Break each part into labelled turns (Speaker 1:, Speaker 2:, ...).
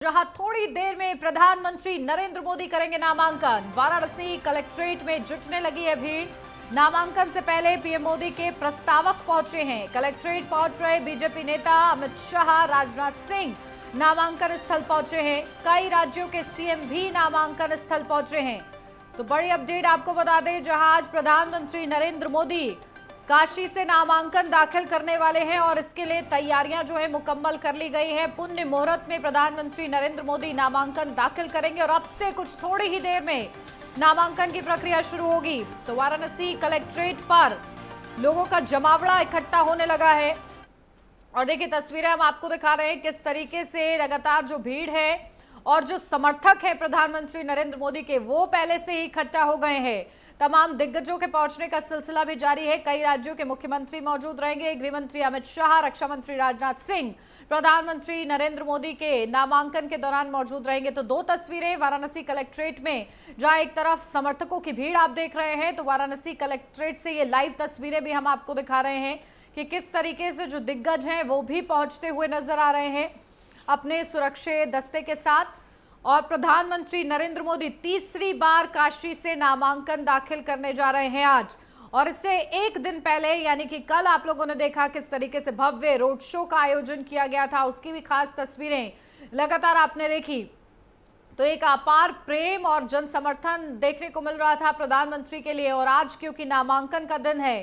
Speaker 1: जहां थोड़ी देर में प्रधानमंत्री नरेंद्र मोदी करेंगे नामांकन। वाराणसी कलेक्ट्रेट में जुटने लगी है भीड़। नामांकन से पहले पीएम मोदी के प्रस्तावक पहुंचे हैं। कलेक्ट्रेट पहुंच रहे बीजेपी नेता अमित शाह, राजनाथ सिंह नामांकन स्थल पहुंचे हैं। कई राज्यों के सीएम भी नामांकन स्थल पहुंचे हैं। तो बड़ी अपडेट आपको बता दें, जहां आज प्रधानमंत्री नरेंद्र मोदी काशी से नामांकन दाखिल करने वाले हैं और इसके लिए तैयारियां जो है मुकम्मल कर ली गई है। पुण्य मुहूर्त में प्रधानमंत्री नरेंद्र मोदी नामांकन दाखिल करेंगे और अब से कुछ थोड़ी ही देर में नामांकन की प्रक्रिया शुरू होगी। तो वाराणसी कलेक्ट्रेट पर लोगों का जमावड़ा इकट्ठा होने लगा है और देखिए तस्वीरें हम आपको दिखा रहे हैं किस तरीके से लगातार जो भीड़ है और जो समर्थक है प्रधानमंत्री नरेंद्र मोदी के, वो पहले से ही इकट्ठा हो गए हैं। तमाम दिग्गजों के पहुंचने का सिलसिला भी जारी है। कई राज्यों के मुख्यमंत्री मौजूद रहेंगे। गृह मंत्री अमित शाह, रक्षा मंत्री राजनाथ सिंह प्रधानमंत्री नरेंद्र मोदी के नामांकन के दौरान मौजूद रहेंगे। तो दो तस्वीरें वाराणसी कलेक्ट्रेट में, जहां एक तरफ समर्थकों की भीड़ आप देख रहे हैं, तो वाराणसी कलेक्ट्रेट से ये लाइव तस्वीरें भी हम आपको दिखा रहे हैं कि किस तरीके से जो दिग्गज हैं वो भी पहुंचते हुए नजर आ रहे हैं अपने सुरक्षा दस्ते के साथ। और प्रधानमंत्री नरेंद्र मोदी तीसरी बार काशी से नामांकन दाखिल करने जा रहे हैं आज। और इससे एक दिन पहले यानी कि कल आप लोगों ने देखा किस तरीके से भव्य रोड शो का आयोजन किया गया था, उसकी भी खास तस्वीरें लगातार आपने देखी। तो एक अपार प्रेम और जन समर्थन देखने को मिल रहा था प्रधानमंत्री के लिए। और आज क्योंकि नामांकन का दिन है,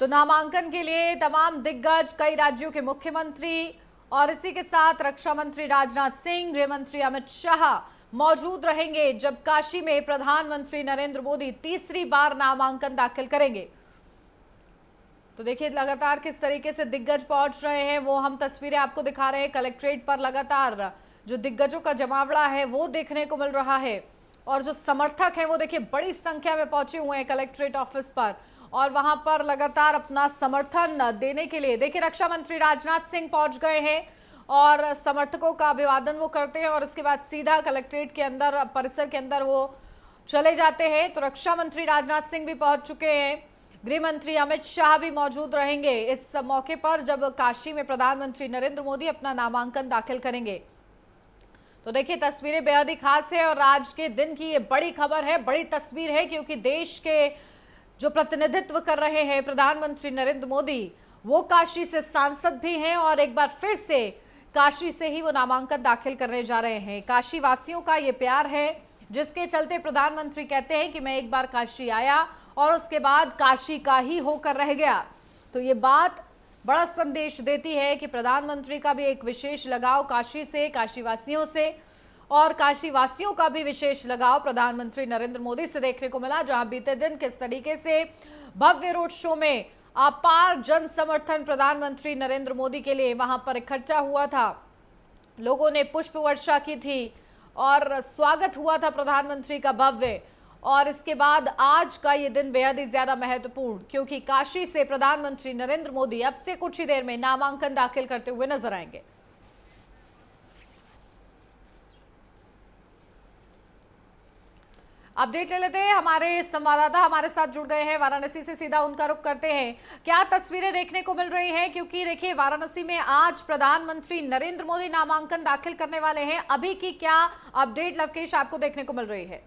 Speaker 1: तो नामांकन के लिए तमाम दिग्गज, कई राज्यों के मुख्यमंत्री और इसी के साथ रक्षा मंत्री राजनाथ सिंह, गृह मंत्री अमित शाह मौजूद रहेंगे जब काशी में प्रधानमंत्री नरेंद्र मोदी तीसरी बार नामांकन दाखिल करेंगे। तो देखिए लगातार किस तरीके से दिग्गज पहुंच रहे हैं, वो हम तस्वीरें आपको दिखा रहे हैं। कलेक्ट्रेट पर लगातार जो दिग्गजों का जमावड़ा है वो देखने को मिल रहा है और जो समर्थक हैं वो देखिए बड़ी संख्या में पहुंचे हुए हैं कलेक्ट्रेट ऑफिस पर और वहां पर लगातार अपना समर्थन देने के लिए देखिए रक्षा मंत्री राजनाथ सिंह पहुंच गए हैं और समर्थकों का अभिवादन वो करते हैं और उसके बाद सीधा कलेक्ट्रेट के अंदर, परिसर के अंदर वो चले जाते हैं। तो रक्षा मंत्री राजनाथ सिंह भी पहुंच चुके हैं। गृह मंत्री अमित शाह भी मौजूद रहेंगे इस मौके पर जब काशी में प्रधानमंत्री नरेंद्र मोदी अपना नामांकन दाखिल करेंगे। तो देखिए तस्वीरें बेहद ही खास है और आज के दिन की ये बड़ी खबर है, बड़ी तस्वीर है, क्योंकि देश के जो प्रतिनिधित्व कर रहे हैं प्रधानमंत्री नरेंद्र मोदी, वो काशी से सांसद भी हैं और एक बार फिर से काशी से ही वो नामांकन दाखिल करने जा रहे हैं। काशी वासियों का ये प्यार है जिसके चलते प्रधानमंत्री कहते हैं कि मैं एक बार काशी आया और उसके बाद काशी का ही होकर रह गया। तो ये बात बड़ा संदेश देती है कि प्रधानमंत्री का भी एक विशेष लगाव काशी से, काशी वासियों से, और काशी वासियों का भी विशेष लगाव प्रधानमंत्री नरेंद्र मोदी से देखने को मिला। जहां बीते दिन किस तरीके से भव्य रोड शो में अपार जन समर्थन प्रधानमंत्री नरेंद्र मोदी के लिए वहां पर इकट्ठा हुआ था, लोगों ने पुष्प वर्षा की थी और स्वागत हुआ था प्रधानमंत्री का भव्य। और इसके बाद आज का ये दिन बेहद ही ज्यादा महत्वपूर्ण, क्योंकि काशी से प्रधानमंत्री नरेंद्र मोदी अब से कुछ ही देर में नामांकन दाखिल करते हुए नजर आएंगे। अपडेट ले लेते हैं, हमारे संवाददाता हमारे साथ जुड़ गए हैं वाराणसी से, सीधा उनका रुख करते हैं। क्या तस्वीरें देखने को मिल रही हैं, क्योंकि देखिए वाराणसी में आज प्रधानमंत्री नरेंद्र मोदी नामांकन दाखिल करने वाले हैं। अभी की क्या अपडेट लवकेश आपको देखने को मिल रही है?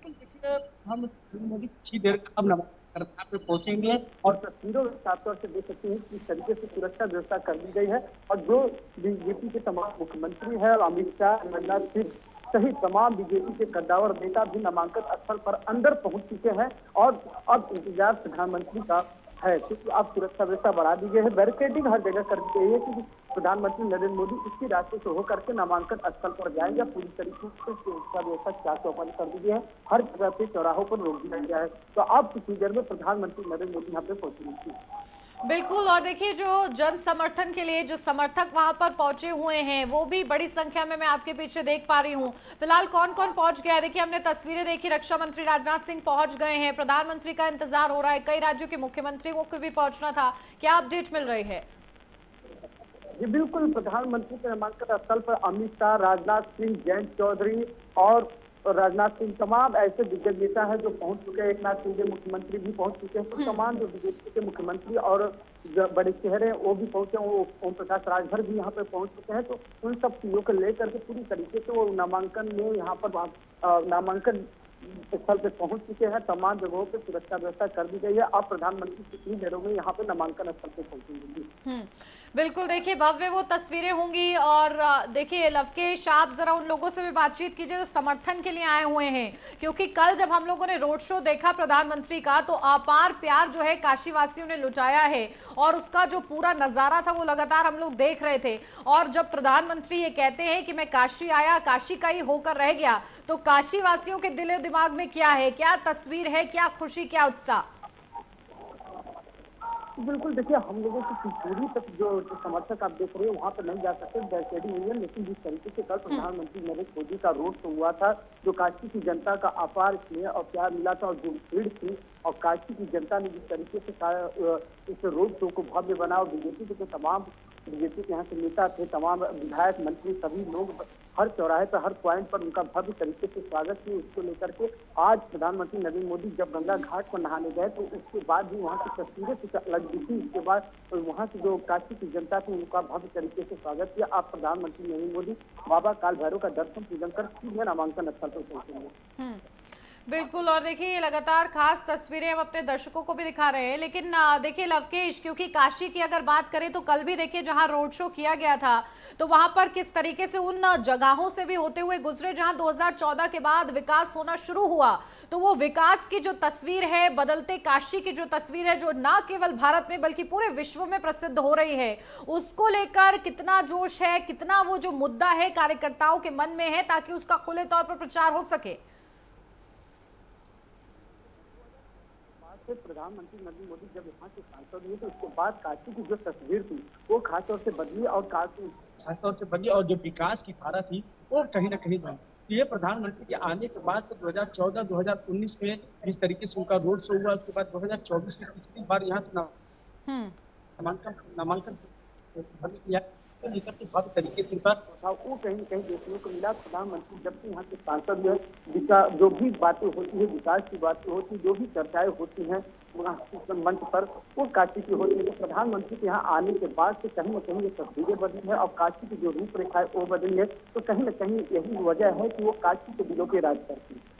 Speaker 2: देखिए हम मोदी कुछ देर अब नामांकन पे पहुंचेंगे और तस्वीरों में साफ तौर से देख सकते हैं किस तरीके से सुरक्षा व्यवस्था कर दी गई है और जो बीजेपी के तमाम मुख्यमंत्री हैं, अमित शाह, राजनाथ सिंह सहित तमाम बीजेपी के कद्दावर नेता भी नामांकन स्थल पर अंदर पहुंच चुके हैं और अब इंतजार प्रधानमंत्री का है, क्योंकि अब सुरक्षा व्यवस्था बढ़ा दी गई है। बैरिकेडिंग हर जगह कर दी गई है कि प्रधानमंत्री नरेंद्र मोदी इसी रास्ते से होकर के नामांकन स्थल पर जाएंगे। पूरी तरीके से सुरक्षा व्यवस्था चाक चौबंद कर दी गई है, हर जगह पे चौराहों पर रोक दिया गया है। तो अब कुछ देर में प्रधानमंत्री नरेंद्र मोदी यहाँ पे पहुंचेंगे।
Speaker 1: बिल्कुल, और देखिए जो जन समर्थन के लिए जो समर्थक वहां पर पहुंचे हुए हैं वो भी बड़ी संख्या में मैं आपके पीछे देख पा रही हूं। फिलहाल कौन कौन पहुंच गया है? देखिए हमने तस्वीरें देखी, रक्षा मंत्री राजनाथ सिंह पहुंच गए हैं, प्रधानमंत्री का इंतजार हो रहा है, कई राज्यों के मुख्यमंत्रियों को भी पहुंचना था। क्या अपडेट मिल रही है?
Speaker 2: जी बिल्कुल, प्रधानमंत्री के नामांकन स्थल पर अमित शाह, राजनाथ सिंह, जयंत चौधरी और राजनाथ सिंह, तमाम ऐसे दिग्गज नेता है जो पहुंच चुके हैं। एक नाथ शिंदे मुख्यमंत्री भी पहुंच चुके हैं। तो तमाम जो बीजेपी के मुख्यमंत्री और जो बड़े चेहरे हैं वो भी पहुंचे हैं। वो ओम प्रकाश राजभर भी यहाँ पे पहुंच चुके हैं। तो उन सब चीजों को लेकर के पूरी तरीके से वो नामांकन में यहाँ पर नामांकन स्थल पे पहुंच चुके हैं। तमाम जगहों पे सुरक्षा व्यवस्था कर दी गई है। अब प्रधानमंत्री कितनी देरों में यहाँ पे नामांकन स्थल पे पहुंचेंगे।
Speaker 1: बिल्कुल, देखिए भव्य वो तस्वीरें होंगी। और देखिए लवकेश, आप जरा उन लोगों से भी बातचीत कीजिए जो समर्थन के लिए आए हुए हैं, क्योंकि कल जब हम लोगों ने रोड शो देखा प्रधानमंत्री का तो अपार प्यार जो है काशी वासियों ने लुटाया है और उसका जो पूरा नजारा था वो लगातार हम लोग देख रहे थे। और जब प्रधानमंत्री ये कहते हैं कि मैं काशी आया, काशी का ही होकर रह गया, तो काशी वासियों के दिलो दिमाग में क्या है, क्या तस्वीर है, क्या खुशी, क्या उत्साह?
Speaker 2: बिल्कुल, देखिए हम लोगों की पूरी तक जो समर्थक आप देख रहे हो वहाँ पर नहीं जा सकते, बैरिकेडिंग हुई है। लेकिन जिस तरीके से कल प्रधानमंत्री नरेंद्र मोदी का रोड शो हुआ था, जो काशी की जनता का अपार स्नेह और प्यार मिला था और जो भीड़ थी और काशी की जनता ने जिस तरीके से इस रोड शो को भव्य बना और बीजेपी के तमाम बीजेपी के यहाँ के नेता थे, तमाम विधायक मंत्री सभी लोग हर चौराहे पर हर पॉइंट पर उनका भव्य तरीके से स्वागत किए। उसको लेकर के आज प्रधानमंत्री नरेंद्र मोदी जब गंगा घाट पर नहाने गए तो उसके बाद भी वहाँ की तस्वीरें कुछ अलग दिखी। उसके बाद वहाँ की जो काशी की जनता थी उनका भव्य तरीके से स्वागत किया। आप प्रधानमंत्री नरेंद्र मोदी बाबा काल भैरव का दर्शन पूजन कर सीधे नामांकन स्थल पर पहुंचेंगे।
Speaker 1: बिल्कुल, और देखिए ये लगातार खास तस्वीरें हम अपने दर्शकों को भी दिखा रहे हैं। लेकिन देखिए लवकेश, क्योंकि काशी की अगर बात करें तो कल भी देखिए जहां रोड शो किया गया था तो वहां पर किस तरीके से उन जगहों से भी होते हुए गुजरे जहां 2014 के बाद विकास होना शुरू हुआ। तो वो विकास की जो तस्वीर है, बदलते काशी की जो तस्वीर है, जो ना केवल भारत में बल्कि पूरे विश्व में प्रसिद्ध हो रही है, उसको लेकर कितना जोश है, कितना वो जो मुद्दा है कार्यकर्ताओं के मन में है ताकि उसका खुले तौर पर प्रचार हो सके?
Speaker 2: से प्रधानमंत्री नरेंद्र मोदी जब यहाँ के सांसद हुए तो उसके बाद काशी की जो तस्वीर थी वो खासतौर से बदली और खासतौर से बदली और जो विकास की धारा थी वो कहीं ना कहीं बनी। तो ये प्रधानमंत्री के आने के बाद से 2014-2019 में जिस तरीके से उनका रोड शो हुआ, उसके बाद 2024 में तीसरी बार यहाँ से नामांकन किया लेकर के भव्य तरीके से वो कहीं न कहीं देखने को मिला। प्रधानमंत्री जब से यहाँ के सांसद जो भी बातें होती है, विकास की बातें होती, जो भी चर्चाएं होती हैं मंच पर वो काशी की होती है। तो प्रधानमंत्री के यहाँ आने के बाद से कहीं न कहीं ये तस्वीरें बदली है और काशी की जो रूपरेखा है वो बदली है। तो कहीं न कहीं यही वजह है कि वो काशी के दिलों के राज करती है।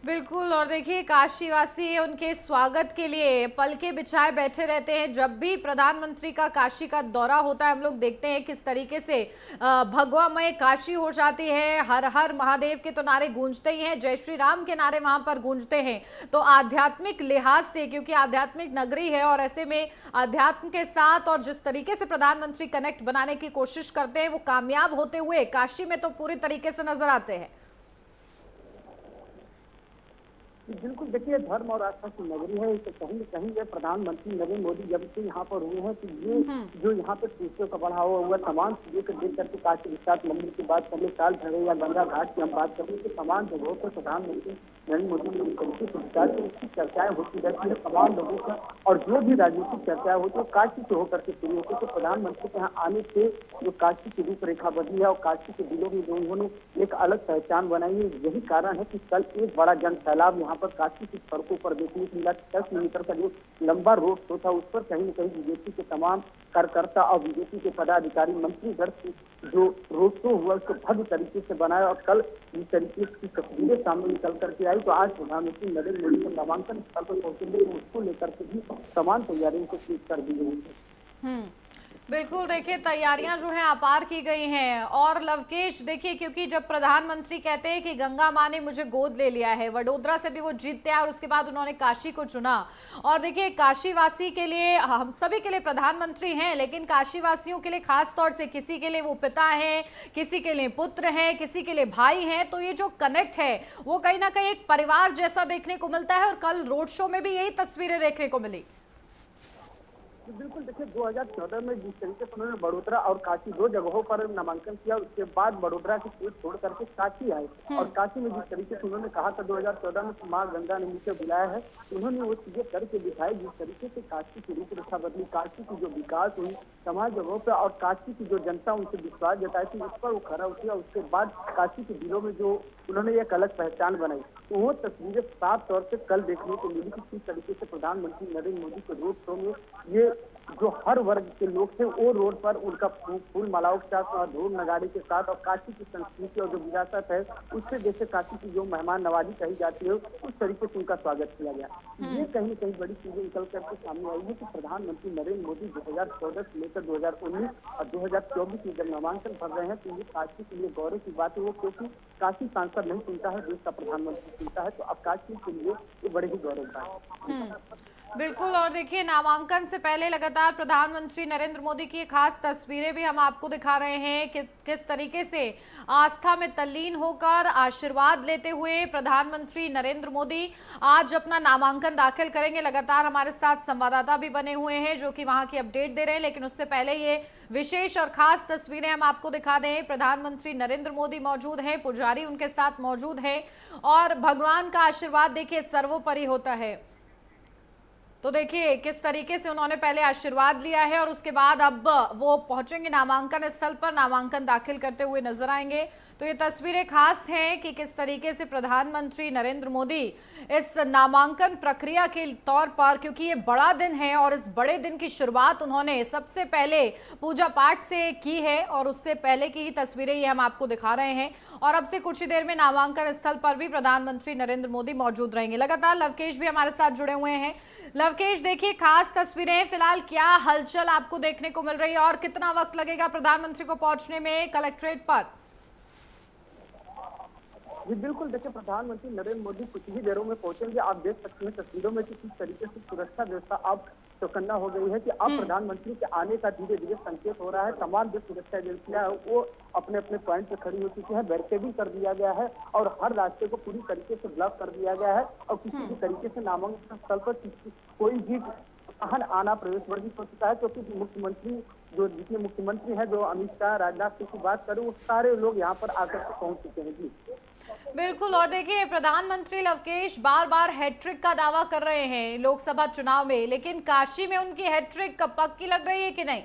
Speaker 1: बिल्कुल, और देखिए काशीवासी उनके स्वागत के लिए पलके बिछाए बैठे रहते हैं। जब भी प्रधानमंत्री का काशी का दौरा होता है हम लोग देखते हैं किस तरीके से भगवामय काशी हो जाती है। हर हर महादेव के तो नारे गूंजते ही हैं, जय श्री राम के नारे वहां पर गूंजते हैं। तो आध्यात्मिक लिहाज से, क्योंकि आध्यात्मिक नगरी है और ऐसे में अध्यात्म के साथ और जिस तरीके से प्रधानमंत्री कनेक्ट बनाने की कोशिश करते हैं वो कामयाब होते हुए काशी में तो पूरी तरीके से नजर आते हैं।
Speaker 2: बिल्कुल, देखिए धर्म और आस्था की नगरी है। तो कहीं न कहीं ये प्रधानमंत्री नरेंद्र मोदी जब से यहाँ पर हुए हैं तो ये जो यहाँ पे टूरिस्टों का बढ़ावा हुआ तमाम चीजों को देख करके काशी विश्वनाथ मंदिर की बात करें, काल भैरव या गंगा घाट की हम बात करें तो तमाम जगहों पर प्रधानमंत्री नरेंद्र मोदी ने तरीके से विचार की उसकी चर्चाएं होती रहती है तमाम लोगों का। और जो भी राजनीतिक चर्चाएं होती है काशी से होकर के शुरू होती है। तो प्रधानमंत्री के यहाँ आने से जो काशी की रूपरेखा बदली है और काशी के दिलों में जो उन्होंने एक अलग पहचान बनाई है, यही कारण है कि कल एक बड़ा जन सैलाब यहाँ पर काशी की सड़कों पर देखने को मिला। 10 किलोमीटर का जो लंबा रोड शो था उस पर कहीं न कहीं बीजेपी के तमाम कार्यकर्ता और बीजेपी के पदाधिकारी मंत्रीगण जो रोड शो हुआ उसको भव्य तरीके से बनाया। और कल इस तरीके की तस्वीरें सामने निकल करके आई तो आज प्रधानमंत्री नरेंद्र मोदी के नामांकन स्थल पर पहुंचेंगे तो उसको लेकर के भी तमाम तैयारियों को शुरू कर दी गई है।
Speaker 1: बिल्कुल, देखिए तैयारियां जो हैं अपार की गई हैं। और लवकेश देखिए, क्योंकि जब प्रधानमंत्री कहते हैं कि गंगा माँ ने मुझे गोद ले लिया है, वडोदरा से भी वो जीतते हैं और उसके बाद उन्होंने काशी को चुना। और देखिए काशीवासी के लिए, हम सभी के लिए प्रधानमंत्री हैं, लेकिन काशीवासियों के लिए खास तौर से किसी के लिए वो पिता हैं, किसी के लिए पुत्र हैं, किसी के लिए भाई हैं। तो ये जो कनेक्ट है वो कहीं ना कहीं एक परिवार जैसा देखने को मिलता है और कल रोड शो में भी यही तस्वीरें देखने को मिली।
Speaker 2: बिल्कुल, देखिए 2014 में जिस तरीके से उन्होंने बड़ोदरा और काशी दो जगहों पर नामांकन किया, उसके बाद बड़ोदरा की सीट छोड़ करके काशी आए और काशी में जिस तरीके से उन्होंने कहा था 2014 में माँ गंगा ने मुझे बुलाया है, उन्होंने वो चीजें करके दिखाई। जिस तरीके से काशी की रूपरेखा बदली, काशी की जो विकास हुई, तमाम जगहों पे और काशी की जो जनता उनसे विश्वास जताई थी उस पर वो खरा उतरी और उसके बाद काशी के दिलों में जो उन्होंने एक अलग पहचान बनाई, तो वो तस्वीरें साफ तौर से कल देखने को मिली कि किस तरीके से प्रधानमंत्री नरेंद्र मोदी के रोड शो में ये जो हर वर्ग के लोग थे वो रोड पर उनका फूल मालाओं के साथ और ढोल नगाड़े के साथ और काशी की संस्कृति और जो विरासत है उससे जैसे काशी की जो मेहमान नवाजी कही जाती है उस तरीके से उनका स्वागत किया गया। ये कहीं न कहीं बड़ी चीजें निकल करके सामने आई है कि प्रधानमंत्री नरेंद्र मोदी 2014 से लेकर 2019 और 2024 में जब नामांकन भर रहे हैं तो ये काशी के लिए गौरव की बात है वो, क्योंकि काशी सांसद नहीं सुनता है, देश का प्रधानमंत्री सुनता है, तो अब काशी के लिए ये बड़े ही गौरव का है।
Speaker 1: बिल्कुल। और देखिए, नामांकन से पहले लगातार प्रधानमंत्री नरेंद्र मोदी की खास तस्वीरें भी हम आपको दिखा रहे हैं कि किस तरीके से आस्था में तल्लीन होकर आशीर्वाद लेते हुए प्रधानमंत्री नरेंद्र मोदी आज अपना नामांकन दाखिल करेंगे। लगातार हमारे साथ संवाददाता भी बने हुए हैं जो कि वहां की अपडेट दे रहे हैं, लेकिन उससे पहले ये विशेष और खास तस्वीरें हम आपको दिखा दें। प्रधानमंत्री नरेंद्र मोदी मौजूद हैं, पुजारी उनके साथ मौजूद हैं और भगवान का आशीर्वाद देखिए सर्वोपरि होता है। तो देखिए किस तरीके से उन्होंने पहले आशीर्वाद लिया है और उसके बाद अब वो पहुंचेंगे नामांकन स्थल पर, नामांकन दाखिल करते हुए नजर आएंगे। तो ये तस्वीरें खास हैं कि किस तरीके से प्रधानमंत्री नरेंद्र मोदी इस नामांकन प्रक्रिया के तौर पर, क्योंकि ये बड़ा दिन है और इस बड़े दिन की शुरुआत उन्होंने सबसे पहले पूजा पाठ से की है और उससे पहले की ही तस्वीरें ये हम आपको दिखा रहे हैं। और अब से कुछ ही देर में नामांकन स्थल पर भी प्रधानमंत्री नरेंद्र मोदी मौजूद रहेंगे। लगातार लवकेश भी हमारे साथ जुड़े हुए हैं। लवकेश, देखिए खास तस्वीरें, फिलहाल क्या हलचल आपको देखने को मिल रही है और कितना वक्त लगेगा प्रधानमंत्री को पहुंचने में कलेक्ट्रेट पर?
Speaker 2: जी बिल्कुल, देखिए प्रधानमंत्री नरेंद्र मोदी कुछ ही देरों में पहुंचेंगे। आप देख सकते हैं तस्वीरों में कि किस तरीके से सुरक्षा व्यवस्था अब चौकन्ना हो गई है कि अब प्रधानमंत्री के आने का धीरे धीरे संकेत हो रहा है। तमाम जो सुरक्षा एजेंसियां हैं वो अपने अपने पॉइंट पे खड़ी हो चुकी है, बैरिकेडिंग कर दिया गया है और हर रास्ते को पूरी तरीके से ब्लॉक कर दिया गया है और किसी भी तरीके से नामांकन स्थल पर कोई भी वाहन आना प्रवेश वर्जित हो चुका है, क्योंकि मुख्यमंत्री जो जितने मुख्यमंत्री हैं, जो अमित शाह, राजनाथ सिंह की बात करें, वो सारे लोग यहाँ पर आकर के पहुंच चुके हैं। जी
Speaker 1: बिल्कुल। और देखिए, प्रधानमंत्री लवकेश बार बार हैट्रिक का दावा कर रहे हैं लोकसभा चुनाव में, लेकिन काशी में उनकी हैट्रिक पक्की लग रही है कि नहीं?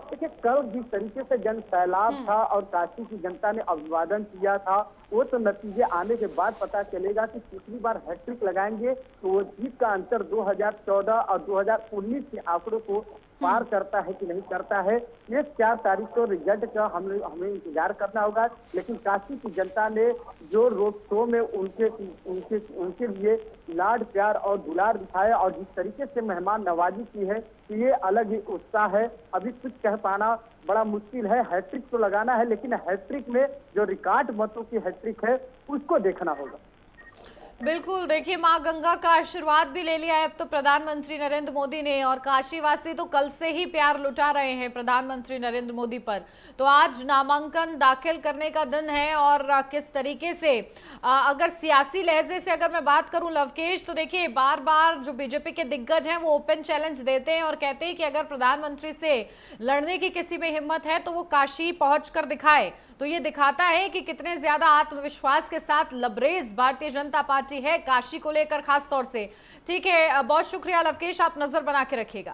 Speaker 2: देखिए, कल जिस तरीके से जन सैलाब था और काशी की जनता ने अभिवादन किया था, वो तो नतीजे आने के बाद पता चलेगा कि पिछली बार हैट्रिक लगाएंगे तो वो जीत का अंतर 2014 और 2019 के आंकड़ों को पार करता है कि नहीं करता है। ये 4 तारीख को रिजल्ट का हमें इंतजार करना होगा। लेकिन काशी की जनता ने जो रोड शो में उनके लिए लाड प्यार और दुलार दिखाया और जिस तरीके से मेहमान नवाजी की है, ये अलग ही उत्साह है। अभी कुछ कह पाना बड़ा मुश्किल है। हैट्रिक तो लगाना है, लेकिन हैट्रिक में जो रिकॉर्ड मतों की हैट्रिक है उसको देखना होगा।
Speaker 1: बिल्कुल। देखिए, मां गंगा का आशीर्वाद भी ले लिया है अब तो प्रधानमंत्री नरेंद्र मोदी ने, और काशीवासी तो कल से ही प्यार लुटा रहे हैं प्रधानमंत्री नरेंद्र मोदी पर। तो आज नामांकन दाखिल करने का दिन है और किस तरीके से अगर सियासी लहजे से अगर मैं बात करूं लवकेश, तो देखिए बार बार जो बीजेपी के दिग्गज हैं वो ओपन चैलेंज देते हैं और कहते हैं कि अगर प्रधानमंत्री से लड़ने की किसी में हिम्मत है तो वो काशी पहुंच कर दिखाए। तो ये दिखाता है कि कितने ज्यादा आत्मविश्वास के साथ लबरेज भारतीय जनता पार्टी है काशी को लेकर खास तौर से। ठीक है, बहुत शुक्रिया लवकेश, आप नजर बना के रखिएगा।